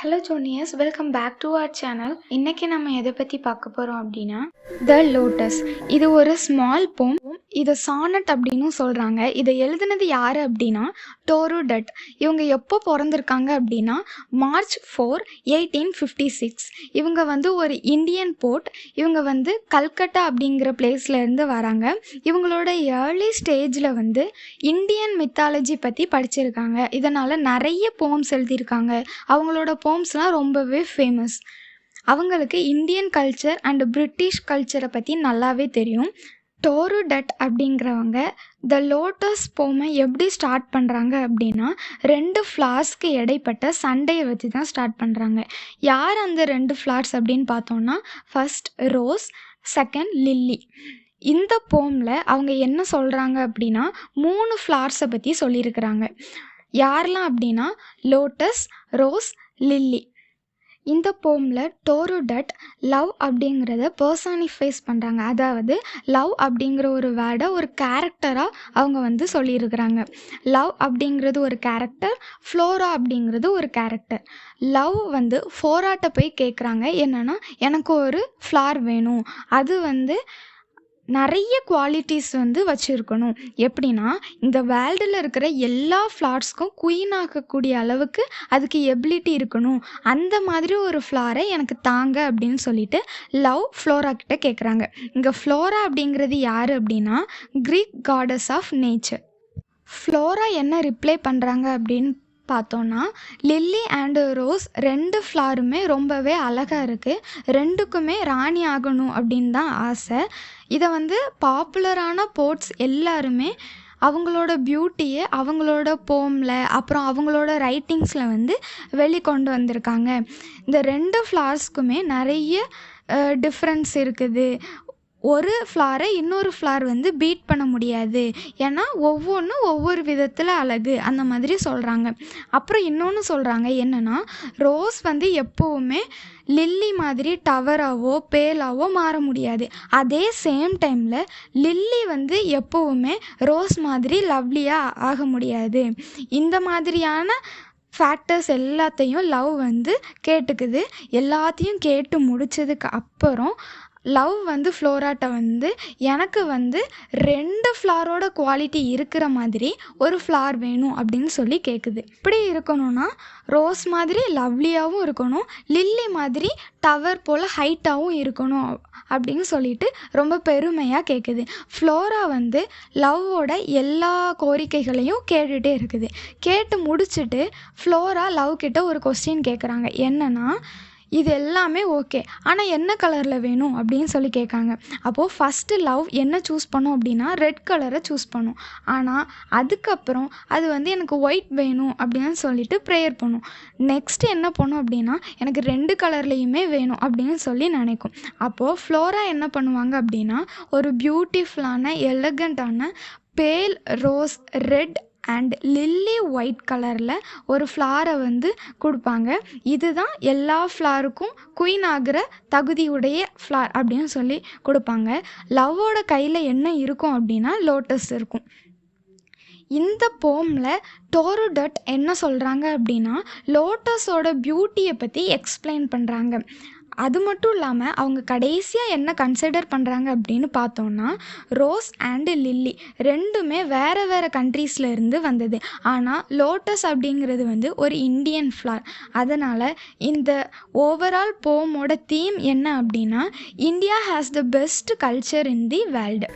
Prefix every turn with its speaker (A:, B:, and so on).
A: Hello juniors, welcome back to our channel. இன்றைக்கி நம்ம எதை பற்றி பார்க்க போகிறோம் அப்படின்னா த லோட்டஸ். இது ஒரு ஸ்மால் போம். இதை சானட் அப்படின்னு சொல்கிறாங்க. இதை எழுதுனது யார் அப்படின்னா டோரு டட். இவங்க எப்போ பிறந்திருக்காங்க அப்படின்னா March 4, 1856. இவங்க ஒரு இந்தியன் போர்ட். இவங்க கல்கட்டா அப்படிங்கிற பிளேஸ்லேருந்து வராங்க. இவங்களோட ஏர்லி ஸ்டேஜில் இந்தியன் மித்தாலஜி பற்றி படிச்சிருக்காங்க. இதனால் நிறைய போம்ஸ் எழுதியிருக்காங்க. அவங்களோட போம்ஸ்லாம் ரொம்பவே ஃபேமஸ். அவங்களுக்கு இந்தியன் கல்ச்சர் அண்ட் பிரிட்டிஷ் கல்ச்சரை பற்றி நல்லாவே தெரியும். டோரு டட் அப்படிங்கிறவங்க த லோட்டஸ் போமை எப்படி ஸ்டார்ட் பண்ணுறாங்க அப்படின்னா 2 ஃப்ளார்ஸ்க்கு இடைப்பட்ட சண்டையை வச்சு தான் ஸ்டார்ட் பண்ணுறாங்க. யார் அந்த 2 ஃப்ளார்ஸ் அப்படின்னு பார்த்தோன்னா ஃபர்ஸ்ட் ரோஸ், செகண்ட் லில்லி. இந்த போமில் அவங்க என்ன சொல்கிறாங்க அப்படின்னா 3 ஃப்ளார்ஸை பற்றி சொல்லியிருக்கிறாங்க. யாரெல்லாம் அப்படின்னா லோட்டஸ், ரோஸ், லில்லி. இந்த போமில் டோரு டட் லவ் அப்படிங்கிறத பர்சானிஃபைஸ் பண்ணுறாங்க. அதாவது லவ் அப்படிங்கிற ஒரு வேர்டை ஒரு கேரக்டராக அவங்க சொல்லியிருக்கிறாங்க. லவ் அப்படிங்கிறது ஒரு கேரக்டர், ஃப்ளோரா அப்படிங்கிறது ஒரு கேரக்டர். லவ் ஃப்ளோராட்ட போய் கேட்குறாங்க, என்னென்னா எனக்கு ஒரு ஃப்ளார் வேணும், அது நிறைய குவாலிட்டிஸ் வச்சுருக்கணும். எப்படின்னா இந்த வேர்ல்டில் இருக்கிற எல்லா ஃப்ளார்ஸ்க்கும் குயின் ஆகக்கூடிய அளவுக்கு அதுக்கு எபிலிட்டி இருக்கணும். அந்த மாதிரி ஒரு ஃப்ளாரை எனக்கு தாங்க அப்படின்னு சொல்லிட்டு லவ் ஃப்ளோரா கிட்ட கேட்குறாங்க. இங்கே ஃப்ளோரா அப்படிங்கிறது யார் அப்படின்னா Greek goddess of nature. Flora என்ன ரிப்ளை பண்ணுறாங்க அப்படின்னு பார்த்தோன்னா லில்லி அண்டு ரோஸ் 2 ஃப்ளாருமே ரொம்பவே அழகாக இருக்குது, 2க்குமே ராணி ஆகணும் அப்படின்னு தான் ஆசை. இதை பாப்புலரான போர்ட்ஸ் எல்லாருமே அவங்களோட பியூட்டியை அவங்களோட போமில் அப்புறம் அவங்களோட ரைட்டிங்ஸில் வெளிக்கொண்டு வந்திருக்காங்க. இந்த 2 ஃப்ளார்ஸ்க்குமே நிறைய டிஃப்ரென்ஸ் இருக்குது. ஒரு ஃப்ளாரை இன்னொரு ஃப்ளார் பீட் பண்ண முடியாது, ஏன்னா ஒவ்வொன்றும் ஒவ்வொரு விதத்தில் அழகு, அந்த மாதிரி சொல்கிறாங்க. அப்புறம் இன்னொன்று சொல்கிறாங்க, என்னென்னா ரோஸ் எப்போவுமே லில்லி மாதிரி டவராகவோ பேலாவோ மாற முடியாது. அதே சேம் டைமில் லில்லி எப்போவுமே ரோஸ் மாதிரி லவ்லியாக ஆக முடியாது. இந்த மாதிரியான ஃபேக்டர்ஸ் எல்லாத்தையும் லவ் கேட்டுக்குது. எல்லாத்தையும் கேட்டு முடித்ததுக்கு அப்புறம் லவ் ஃப்ளோராட்ட எனக்கு 2 ஃப்ளாரோட குவாலிட்டி இருக்கிற மாதிரி ஒரு ஃப்ளார் வேணும் அப்படின்னு சொல்லி கேட்குது. இப்படி இருக்கணும்னா ரோஸ் மாதிரி லவ்லியாகவும் இருக்கணும், லில்லி மாதிரி டவர் போல் ஹைட்டாகவும் இருக்கணும் அப்படின்னு சொல்லிட்டு ரொம்ப பெருமையாக கேட்குது. ஃப்ளோரா லவ்வோட எல்லா கோரிக்கைகளையும் கேட்டுகிட்டே இருக்குது. கேட்டு முடிச்சுட்டு ஃப்ளோரா லவ் கிட்ட ஒரு கொஸ்டின் கேட்குறாங்க, என்னென்னா இது எல்லாமே ஓகே, ஆனால் என்ன கலரில் வேணும் அப்படின்னு சொல்லி கேட்காங்க. அப்போது ஃபஸ்ட்டு லவ் என்ன சூஸ் பண்ணோம் அப்படின்னா ரெட் கலரை சூஸ் பண்ணும். ஆனால் அதுக்கப்புறம் அது எனக்கு ஒயிட் வேணும் அப்படின்னு சொல்லிட்டு ப்ரேயர் பண்ணும். நெக்ஸ்ட்டு என்ன பண்ணும் அப்படின்னா எனக்கு 2 கலர்லேயுமே வேணும் அப்படின்னு சொல்லி நினைக்கும். அப்போது ஃப்ளோரா என்ன பண்ணுவாங்க அப்படின்னா ஒரு பியூட்டிஃபுல்லான எலகண்ட்டான pale rose red and lily white கலரில் ஒரு ஃப்ளாரை கொடுப்பாங்க. இதுதான் எல்லா ஃப்ளாருக்கும் குயின் ஆகிற தகுதியுடைய ஃப்ளார் அப்படின்னு சொல்லி கொடுப்பாங்க. லவ்வோட கையில் என்ன இருக்கும் அப்படின்னா லோட்டஸ் இருக்கும். இந்த போமில் டோரு டட் என்ன சொல்கிறாங்க அப்படின்னா லோட்டஸோட பியூட்டியை பற்றி எக்ஸ்பிளைன் பண்ணுறாங்க. அது மட்டும் இல்லாமல் அவங்க கடைசியாக என்ன கன்சிடர் பண்ணுறாங்க அப்படின்னு பார்த்தோன்னா ரோஸ் அண்டு லில்லி 2மே வேறு வேறு கண்ட்ரீஸில் இருந்து வந்தது. ஆனால் லோட்டஸ் அப்படிங்கிறது ஒரு இந்தியன் ஃப்ளார். அதனால் இந்த ஓவரால் போமோட தீம் என்ன அப்படின்னா India has the best culture in the world.